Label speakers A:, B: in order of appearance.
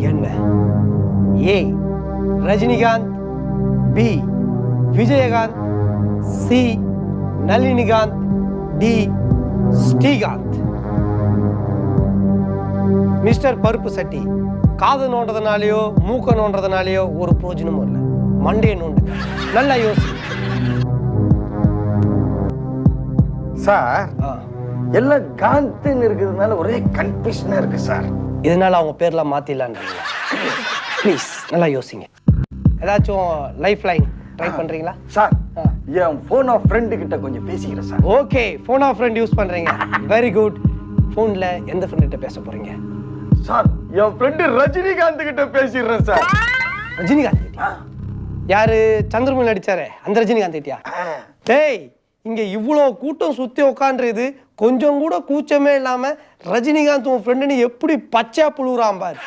A: என்ன? A Rajinikanth, B Vijayakanth, C Nalinikanth, D Srikanth. Mister பருப்பு சட்டி, காது நோன்றதுனாலயோ மூக்க நோன்றதுனாலயோ ஒரு பிரயோஜனமும் இல்லை. மண்டே நோண்டு, நல்லா யோசி.
B: சார் எல்லாம் காந்துன்னு இருக்கிறதுனால ஒரே கன்ஃபியூஷனா இருக்கு சார்.
A: இதனால அவங்க பேர்லாம் மாத்திடலான்றீங்களா? ப்ளீஸ் நல்லா யோசிங்க. ஏதாச்சும் லைஃப் லைன் ட்ரை பண்றீங்களா?
B: சார் என் போன் ஆஃப் ஃப்ரெண்டு கிட்ட கொஞ்சம் பேசிக்கிறேன் sir.
A: Okay, phone of friend use பண்றீங்க. Very good. போன்ல எந்த ஃப்ரெண்ட் கிட்ட பேச போறீங்க?
B: சார் என் ஃப்ரெண்டு ரஜினிகாந்த் கிட்ட பேசிடுறேன் சார்.
A: ரஜினிகாந்த் கிட்டயா? யாரு சந்திரமுகி நடிச்சாரே அந்த ரஜினிகாந்த் கிட்டயா? டேய், இங்க இவ்வளோ கூட்டம் சுத்தி உட்காந்துருது, கொஞ்சம் கூட கூச்சமே இல்லாம ரஜினிகாந்த் உன் ஃப்ரெண்டுன்னு எப்படி பச்சை புழுறான் பாரு.